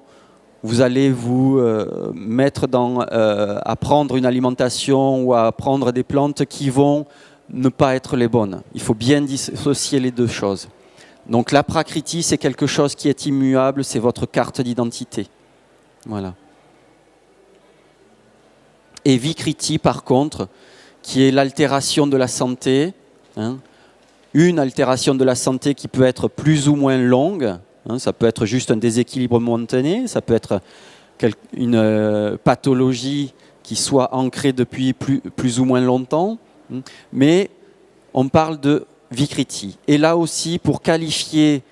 vous allez vous mettre à prendre une alimentation ou à prendre des plantes qui vont ne pas être les bonnes. Il faut bien dissocier les deux choses. Donc la prakriti, c'est quelque chose qui est immuable, c'est votre carte d'identité. Voilà. Et vikriti, par contre, qui est l'altération de la santé, une altération de la santé qui peut être plus ou moins longue, ça peut être juste un déséquilibre momentané, ça peut être une pathologie qui soit ancrée depuis plus ou moins longtemps, mais on parle de vikriti. Et là aussi, pour qualifier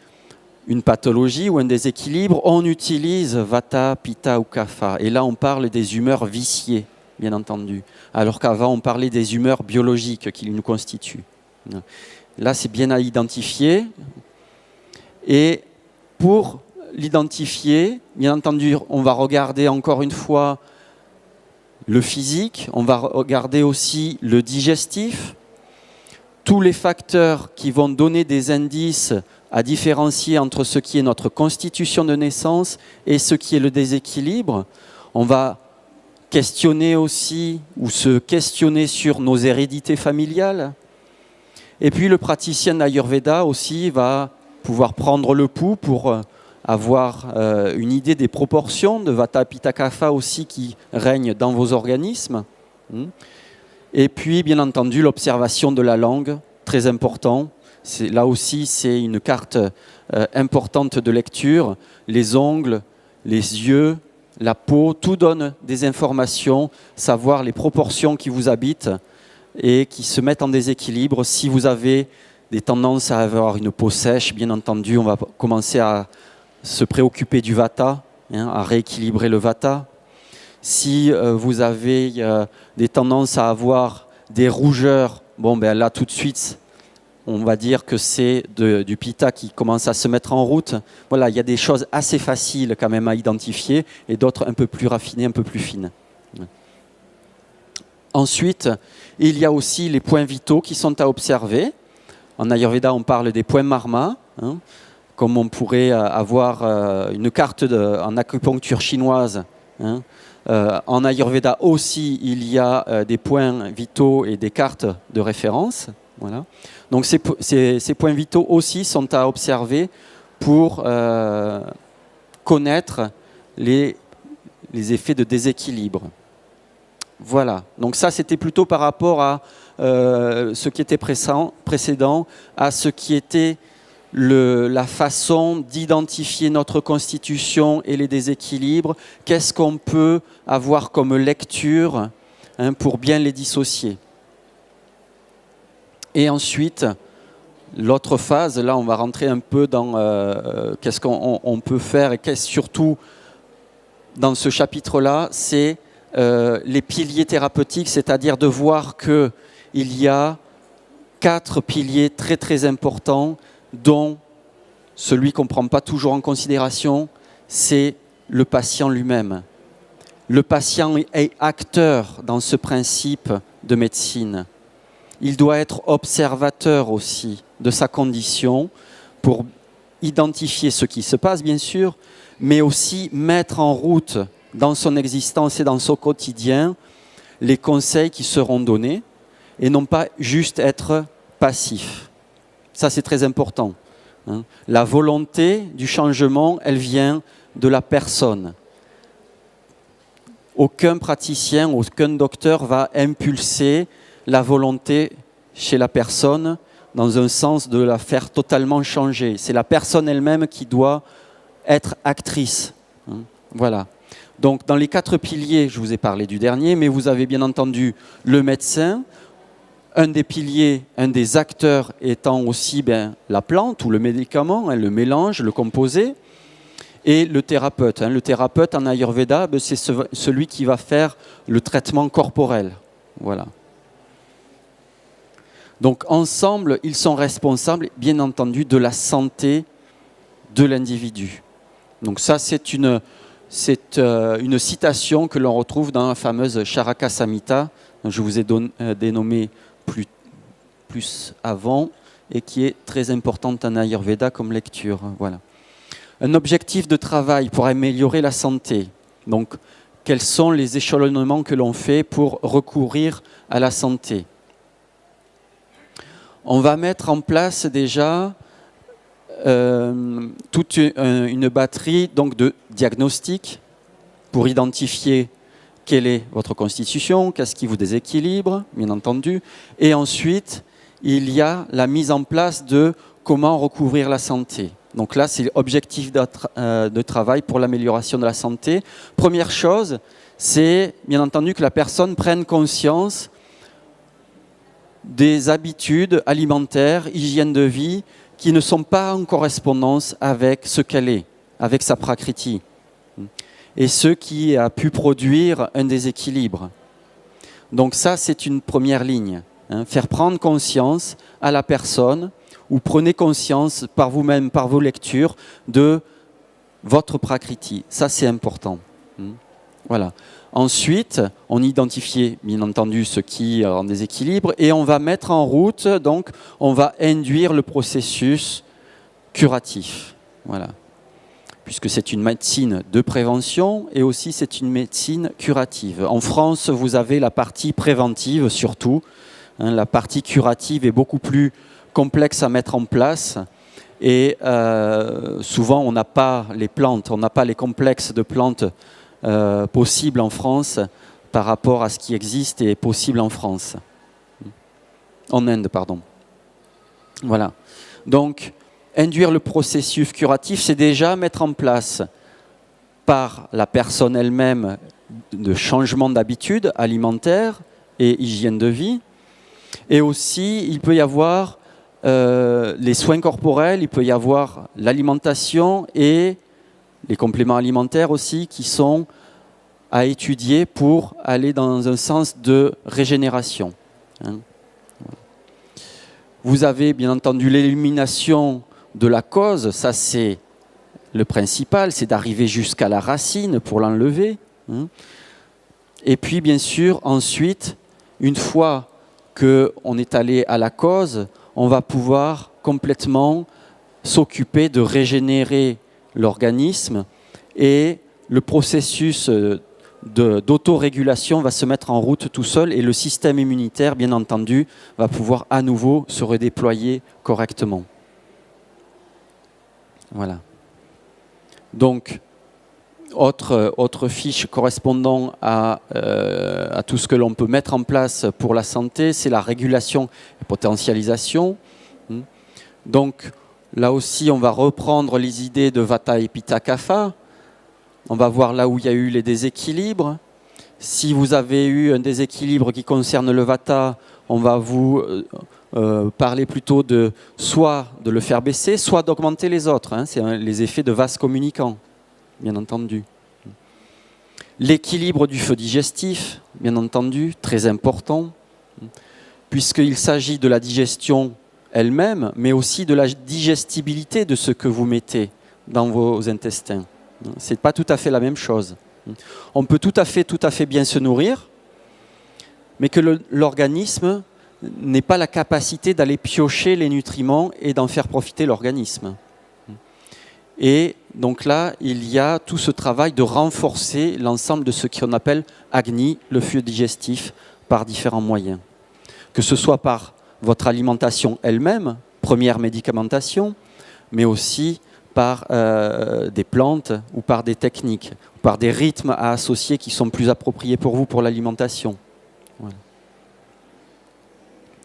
une pathologie ou un déséquilibre, on utilise Vata, Pitta ou Kapha. Et là, on parle des humeurs viciées. bien entendu. Alors qu'avant, on parlait des humeurs biologiques qui nous constituent. Là, c'est bien à identifier. Et pour l'identifier, bien entendu, on va regarder encore une fois le physique, on va regarder aussi le digestif, tous les facteurs qui vont donner des indices à différencier entre ce qui est notre constitution de naissance et ce qui est le déséquilibre. On va questionner aussi ou se questionner sur nos hérédités familiales. Et puis le praticien d'Ayurveda aussi va pouvoir prendre le pouls pour avoir une idée des proportions de Vata Pitta Kapha aussi qui règnent dans vos organismes. Et puis, bien entendu, l'observation de la langue, très important. Là aussi, c'est une carte importante de lecture. Les ongles, les yeux, la peau, tout donne des informations, savoir les proportions qui vous habitent et qui se mettent en déséquilibre. Si vous avez des tendances à avoir une peau sèche, bien entendu, on va commencer à se préoccuper du Vata, à rééquilibrer le Vata. Si vous avez des tendances à avoir des rougeurs, là tout de suite, on va dire que c'est du Pitta qui commence à se mettre en route. Voilà, il y a des choses assez faciles quand même à identifier et d'autres un peu plus raffinées, un peu plus fines. Ensuite, il y a aussi les points vitaux qui sont à observer. En Ayurveda, on parle des points marma, comme on pourrait avoir une carte en acupuncture chinoise. En Ayurveda aussi, il y a des points vitaux et des cartes de référence. Voilà. Donc ces points vitaux aussi sont à observer pour connaître les effets de déséquilibre. Voilà, donc ça c'était plutôt par rapport à ce qui était précédent, à ce qui était la façon d'identifier notre constitution et les déséquilibres. Qu'est-ce qu'on peut avoir comme lecture pour bien les dissocier. Et ensuite, l'autre phase, là on va rentrer un peu dans qu'est-ce qu'on peut faire et surtout dans ce chapitre-là, c'est les piliers thérapeutiques, c'est-à-dire de voir qu'il y a 4 piliers très très importants, dont celui qu'on ne prend pas toujours en considération, c'est le patient lui-même. Le patient est acteur dans ce principe de médecine. Il doit être observateur aussi de sa condition pour identifier ce qui se passe, bien sûr, mais aussi mettre en route dans son existence et dans son quotidien les conseils qui seront donnés et non pas juste être passif. Ça, c'est très important. La volonté du changement, elle vient de la personne. Aucun praticien, aucun docteur va impulser la volonté chez la personne dans un sens de la faire totalement changer. C'est la personne elle-même qui doit être actrice. Voilà. Donc, dans les 4 piliers, je vous ai parlé du dernier, mais vous avez bien entendu le médecin, un des piliers, un des acteurs étant aussi la plante ou le médicament, le mélange, le composé, et le thérapeute. Le thérapeute en Ayurveda, c'est celui qui va faire le traitement corporel. Voilà. Donc, ensemble, ils sont responsables, bien entendu, de la santé de l'individu. Donc ça, c'est une citation que l'on retrouve dans la fameuse Charaka Samhita, dont je vous ai dénommé plus avant, et qui est très importante en Ayurveda comme lecture. Voilà. Un objectif de travail pour améliorer la santé. Donc, quels sont les échelonnements que l'on fait pour recourir à la santé? On va mettre en place déjà toute une batterie donc, de diagnostics pour identifier quelle est votre constitution, qu'est-ce qui vous déséquilibre, bien entendu. Et ensuite, il y a la mise en place de comment recouvrir la santé. Donc là, c'est l'objectif de travail pour l'amélioration de la santé. Première chose, c'est bien entendu que la personne prenne conscience des habitudes alimentaires, hygiène de vie, qui ne sont pas en correspondance avec ce qu'elle est, avec sa prakriti, et ce qui a pu produire un déséquilibre. Donc ça, c'est une première ligne. Hein, faire prendre conscience à la personne, ou prenez conscience par vous-même, par vos lectures, de votre prakriti. Ça, c'est important. Voilà. Ensuite, on identifie bien entendu ce qui est en déséquilibre et on va mettre en route, donc on va induire le processus curatif. Voilà. Puisque c'est une médecine de prévention et aussi c'est une médecine curative. En France, vous avez la partie préventive surtout. Hein, la partie curative est beaucoup plus complexe à mettre en place et souvent on n'a pas les plantes, on n'a pas les complexes de plantes possibles en France par rapport à ce qui existe et est possible en France. En Inde, pardon. Voilà. Donc, induire le processus curatif, c'est déjà mettre en place par la personne elle-même de changement d'habitude alimentaire et hygiène de vie. Et aussi, il peut y avoir les soins corporels, il peut y avoir l'alimentation et les compléments alimentaires aussi qui sont à étudier pour aller dans un sens de régénération. Vous avez bien entendu l'élimination de la cause, ça c'est le principal, c'est d'arriver jusqu'à la racine pour l'enlever. Et puis bien sûr, ensuite, une fois qu'on est allé à la cause, on va pouvoir complètement s'occuper de régénérer l'organisme et le processus d'autorégulation va se mettre en route tout seul et le système immunitaire, bien entendu, va pouvoir à nouveau se redéployer correctement. Voilà. Donc, autre fiche correspondant à tout ce que l'on peut mettre en place pour la santé, c'est la régulation et potentialisation. Donc, là aussi, on va reprendre les idées de Vata et Pitta Kapha. On va voir là où il y a eu les déséquilibres. Si vous avez eu un déséquilibre qui concerne le Vata, on va vous parler plutôt de soit de le faire baisser, soit d'augmenter les autres. Hein. C'est les effets de vase communicant, bien entendu. L'équilibre du feu digestif, bien entendu, très important, puisqu'il s'agit de la digestion elle-même, mais aussi de la digestibilité de ce que vous mettez dans vos intestins. Ce n'est pas tout à fait la même chose. On peut tout à fait bien se nourrir, mais que l'organisme n'ait pas la capacité d'aller piocher les nutriments et d'en faire profiter l'organisme. Et donc là, il y a tout ce travail de renforcer l'ensemble de ce qu'on appelle Agni, le feu digestif, par différents moyens. Que ce soit par votre alimentation elle-même, première médicamentation, mais aussi par des plantes ou par des techniques, ou par des rythmes à associer qui sont plus appropriés pour vous pour l'alimentation.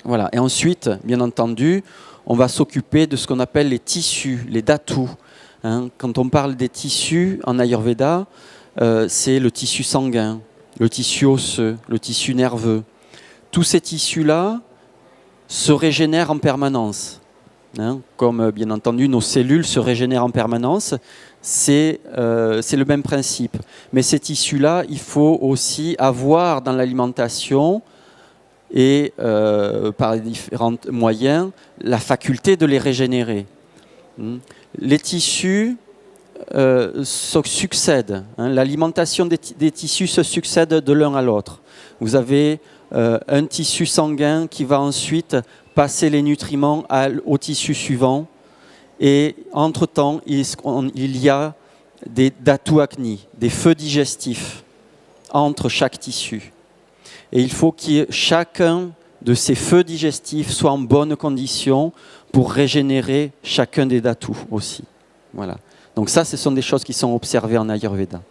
Voilà. Et ensuite, bien entendu, on va s'occuper de ce qu'on appelle les tissus, les dhatus. Quand on parle des tissus en Ayurveda, c'est le tissu sanguin, le tissu osseux, le tissu nerveux. Tous ces tissus-là se régénèrent en permanence. Comme bien entendu nos cellules se régénèrent en permanence, c'est le même principe. Mais ces tissus-là, il faut aussi avoir dans l'alimentation et par différents moyens la faculté de les régénérer. Les tissus succèdent. L'alimentation des tissus se succède de l'un à l'autre. Vous avez un tissu sanguin qui va ensuite passer les nutriments au tissu suivant. Et entre-temps, il y a des dhatus agni, des feux digestifs entre chaque tissu. Et il faut que chacun de ces feux digestifs soit en bonne condition pour régénérer chacun des dhatus aussi. Voilà. Donc ça, ce sont des choses qui sont observées en Ayurveda.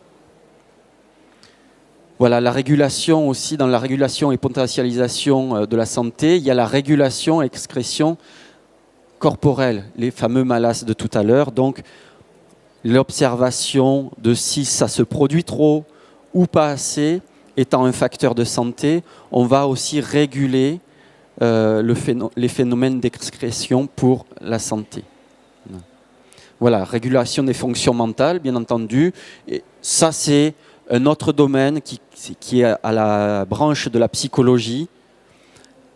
Voilà, la régulation aussi, dans la régulation et potentialisation de la santé, il y a la régulation et excrétion corporelle, les fameux malas de tout à l'heure. Donc, l'observation de si ça se produit trop ou pas assez, étant un facteur de santé, on va aussi réguler les phénomènes d'excrétion pour la santé. Voilà, régulation des fonctions mentales, bien entendu. Et ça, c'est un autre domaine qui est à la branche de la psychologie,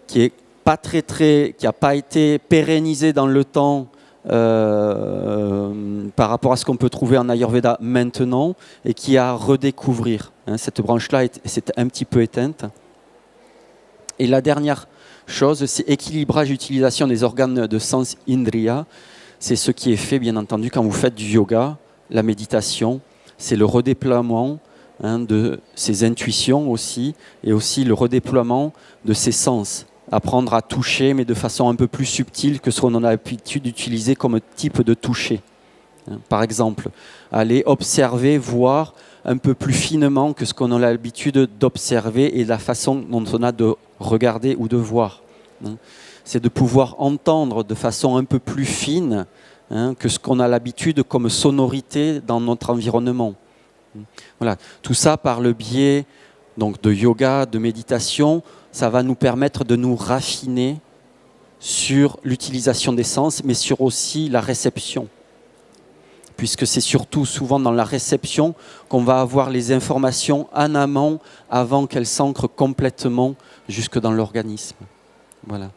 qui est pas qui n'a pas été pérennisé dans le temps par rapport à ce qu'on peut trouver en Ayurveda maintenant et qui est à redécouvrir. Cette branche-là s'est un petit peu éteinte. Et la dernière chose, c'est équilibrage et utilisation des organes de sens indriya. C'est ce qui est fait, bien entendu, quand vous faites du yoga, la méditation. C'est le redéploiement de ses intuitions aussi, et aussi le redéploiement de ses sens. Apprendre à toucher, mais de façon un peu plus subtile que ce qu'on a l'habitude d'utiliser comme type de toucher. Par exemple, aller observer, voir un peu plus finement que ce qu'on a l'habitude d'observer et la façon dont on a de regarder ou de voir. C'est de pouvoir entendre de façon un peu plus fine que ce qu'on a l'habitude comme sonorité dans notre environnement. Voilà. Tout ça par le biais donc, de yoga, de méditation, ça va nous permettre de nous raffiner sur l'utilisation des sens, mais sur aussi la réception. Puisque c'est surtout souvent dans la réception qu'on va avoir les informations en amont avant qu'elles s'ancrent complètement jusque dans l'organisme. Voilà.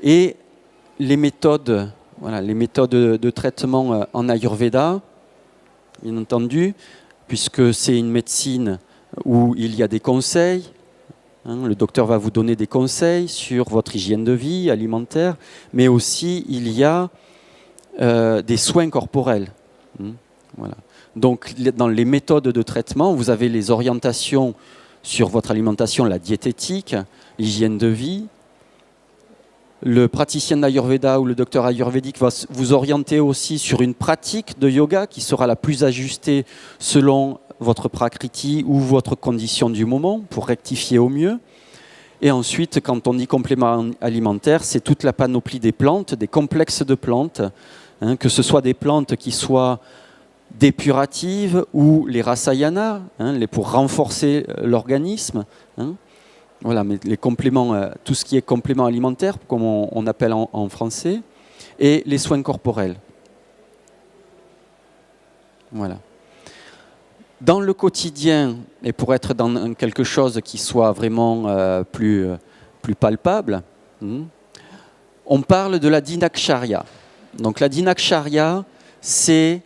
Et les méthodes de traitement en Ayurveda, bien entendu, puisque c'est une médecine où il y a des conseils. Le docteur va vous donner des conseils sur votre hygiène de vie alimentaire, mais aussi il y a des soins corporels. Voilà. Donc dans les méthodes de traitement, vous avez les orientations sur votre alimentation, la diététique, l'hygiène de vie. Le praticien d'Ayurveda ou le docteur ayurvédique va vous orienter aussi sur une pratique de yoga qui sera la plus ajustée selon votre prakriti ou votre condition du moment pour rectifier au mieux. Et ensuite, quand on dit complément alimentaire, c'est toute la panoplie des plantes, des complexes de plantes, que ce soit des plantes qui soient dépuratives ou les rasayana, pour renforcer l'organisme. Voilà, mais les compléments, tout ce qui est complément alimentaire, comme on appelle en français, et les soins corporels. Voilà. Dans le quotidien, et pour être dans quelque chose qui soit vraiment plus palpable, on parle de la dinakcharya. Donc la dinakcharya, c'est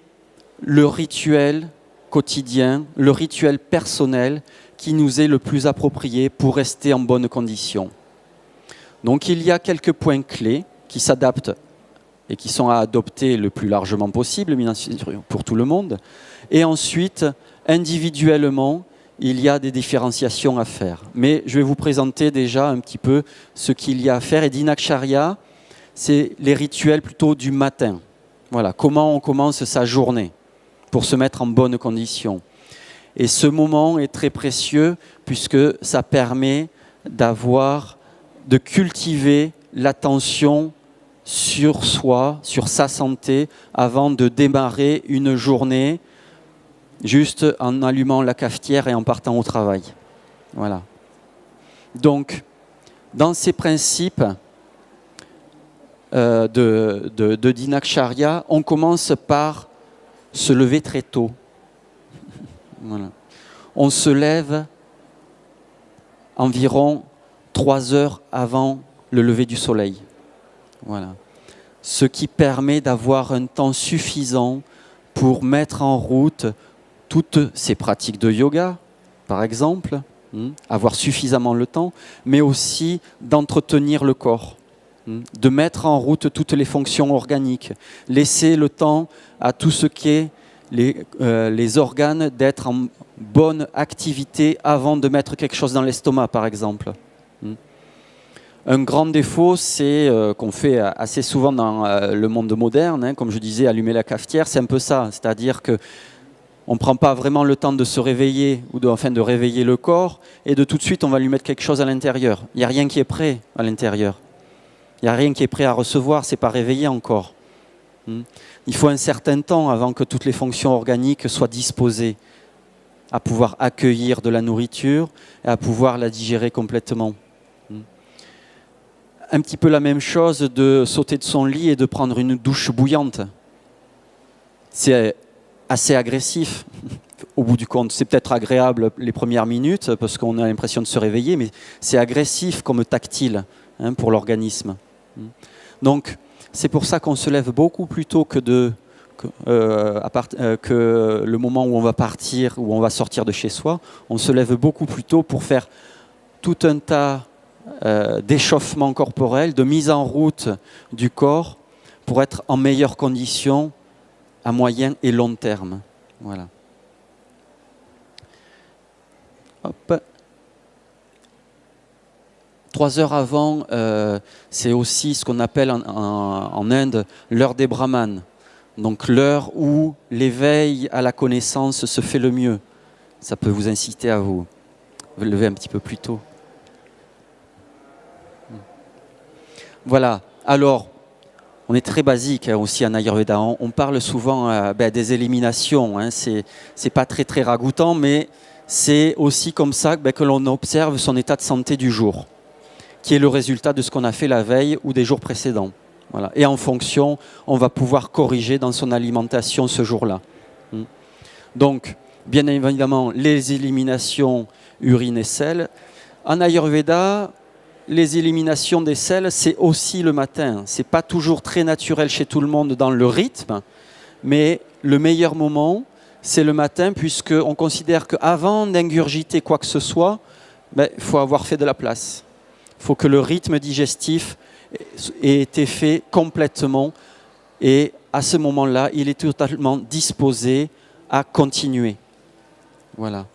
le rituel quotidien, le rituel personnel qui nous est le plus approprié pour rester en bonne condition. Donc il y a quelques points clés qui s'adaptent et qui sont à adopter le plus largement possible, bien sûr, pour tout le monde. Et ensuite, individuellement, il y a des différenciations à faire. Mais je vais vous présenter déjà un petit peu ce qu'il y a à faire. Et dinakcharya, c'est les rituels plutôt du matin. Voilà, comment on commence sa journée pour se mettre en bonne condition. Et ce moment est très précieux puisque ça permet de cultiver l'attention sur soi, sur sa santé, avant de démarrer une journée juste en allumant la cafetière et en partant au travail. Voilà. Donc, dans ces principes de dinakcharya, on commence par se lever très tôt. Voilà. On se lève environ 3 heures avant le lever du soleil. Voilà. Ce qui permet d'avoir un temps suffisant pour mettre en route toutes ces pratiques de yoga, par exemple, avoir suffisamment le temps, mais aussi d'entretenir le corps, de mettre en route toutes les fonctions organiques, laisser le temps à tout ce qui est les organes d'être en bonne activité avant de mettre quelque chose dans l'estomac, par exemple. Un grand défaut, c'est qu'on fait assez souvent dans le monde moderne, comme je disais, allumer la cafetière, c'est un peu ça, c'est-à-dire qu'on ne prend pas vraiment le temps de se réveiller ou de réveiller le corps et de tout de suite on va lui mettre quelque chose à l'intérieur. Il n'y a rien qui est prêt à l'intérieur. Il n'y a rien qui est prêt à recevoir, ce n'est pas réveillé encore. Il faut un certain temps avant que toutes les fonctions organiques soient disposées à pouvoir accueillir de la nourriture et à pouvoir la digérer complètement. Un petit peu la même chose de sauter de son lit et de prendre une douche bouillante. C'est assez agressif. Au bout du compte, c'est peut-être agréable les premières minutes parce qu'on a l'impression de se réveiller, mais c'est agressif comme tactile pour l'organisme. Donc, c'est pour ça qu'on se lève beaucoup plus tôt que le moment où on va partir, où on va sortir de chez soi. On se lève beaucoup plus tôt pour faire tout un tas d'échauffement corporel, de mise en route du corps pour être en meilleure condition à moyen et long terme. Voilà. Hop. 3 heures avant, c'est aussi ce qu'on appelle en Inde l'heure des brahmanes. Donc l'heure où l'éveil à la connaissance se fait le mieux. Ça peut vous inciter à vous lever un petit peu plus tôt. Voilà. Alors, on est très basique aussi en Ayurveda. On parle souvent des éliminations. C'est pas très ragoûtant, mais c'est aussi comme ça que l'on observe son état de santé du jour, qui est le résultat de ce qu'on a fait la veille ou des jours précédents. Voilà. Et en fonction, on va pouvoir corriger dans son alimentation ce jour-là. Donc, bien évidemment, les éliminations urine et sel. En Ayurveda, les éliminations des sels, c'est aussi le matin. Ce n'est pas toujours très naturel chez tout le monde dans le rythme, mais le meilleur moment, c'est le matin, puisqu'on considère qu'avant d'ingurgiter quoi que ce soit, il faut avoir fait de la place. Il faut que le rythme digestif ait été fait complètement. Et à ce moment-là, il est totalement disposé à continuer. Voilà.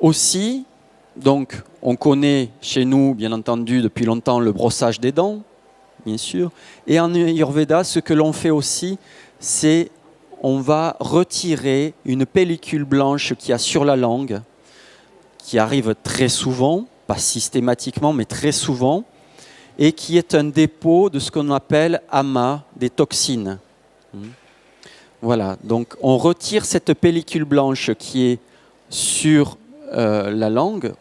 Aussi, donc, on connaît chez nous, bien entendu, depuis longtemps, le brossage des dents, bien sûr. Et en Ayurveda, ce que l'on fait aussi, c'est on va retirer une pellicule blanche qu'il y a sur la langue, qui arrive très souvent, pas systématiquement, mais très souvent, et qui est un dépôt de ce qu'on appelle ama, des toxines. Voilà, donc on retire cette pellicule blanche qui est sur la langue,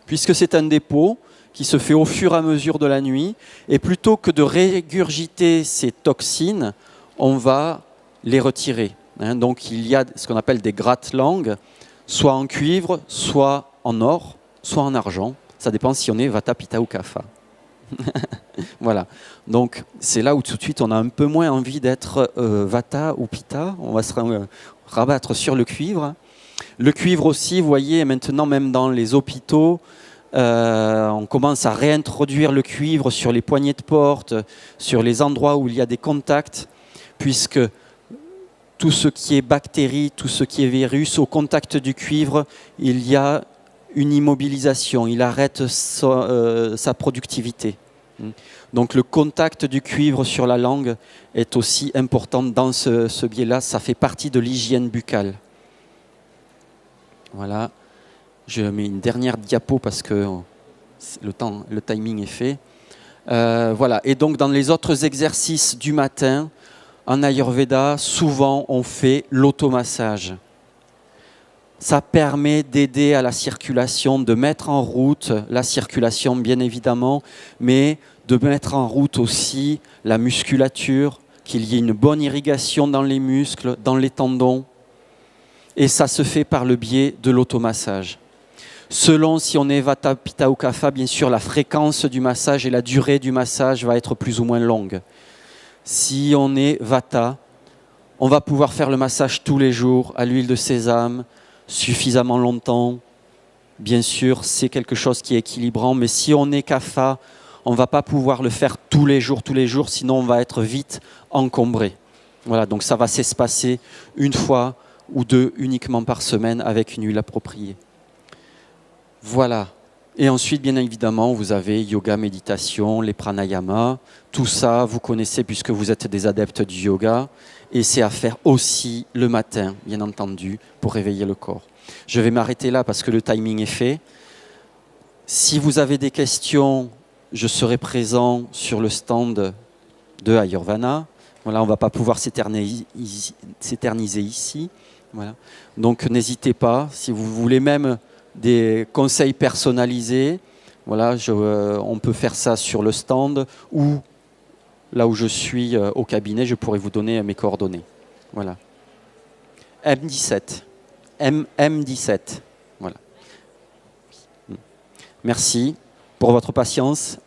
puisque c'est un dépôt qui se fait au fur et à mesure de la nuit, et plutôt que de régurgiter ces toxines, on va les retirer. Donc il y a ce qu'on appelle des gratte-langues, soit en cuivre, soit en or, soit en argent. Ça dépend si on est Vata, Pitta ou Kapha. Voilà. Donc c'est là où tout de suite on a un peu moins envie d'être Vata ou Pitta. On va se rabattre sur le cuivre. Le cuivre aussi, vous voyez, maintenant même dans les hôpitaux, on commence à réintroduire le cuivre sur les poignées de porte, sur les endroits où il y a des contacts, puisque tout ce qui est bactéries, tout ce qui est virus, au contact du cuivre, il y a une immobilisation, il arrête sa productivité. Donc le contact du cuivre sur la langue est aussi important dans ce biais-là, ça fait partie de l'hygiène buccale. Voilà, je mets une dernière diapo parce que le timing est fait. Voilà, et donc dans les autres exercices du matin, en Ayurveda, souvent on fait l'automassage. Ça permet d'aider à la circulation, de mettre en route la circulation bien évidemment, mais de mettre en route aussi la musculature, qu'il y ait une bonne irrigation dans les muscles, dans les tendons. Et ça se fait par le biais de l'automassage. Selon si on est Vata, Pitta ou Kapha, bien sûr, la fréquence du massage et la durée du massage va être plus ou moins longue. Si on est Vata, on va pouvoir faire le massage tous les jours à l'huile de sésame, suffisamment longtemps. Bien sûr, c'est quelque chose qui est équilibrant, mais si on est Kapha, on ne va pas pouvoir le faire tous les jours, sinon on va être vite encombré. Voilà, donc ça va s'espacer une fois ou deux uniquement par semaine avec une huile appropriée. Voilà. Et ensuite, bien évidemment, vous avez yoga, méditation, les pranayamas. Tout ça, vous connaissez puisque vous êtes des adeptes du yoga. Et c'est à faire aussi le matin, bien entendu, pour réveiller le corps. Je vais m'arrêter là parce que le timing est fait. Si vous avez des questions, je serai présent sur le stand de Ayurvana. Voilà, on ne va pas pouvoir s'éterniser ici. Voilà. Donc n'hésitez pas, si vous voulez même des conseils personnalisés, voilà, on peut faire ça sur le stand ou là où je suis au cabinet, je pourrais vous donner mes coordonnées. Voilà. M17. M17. Voilà. Merci pour votre patience.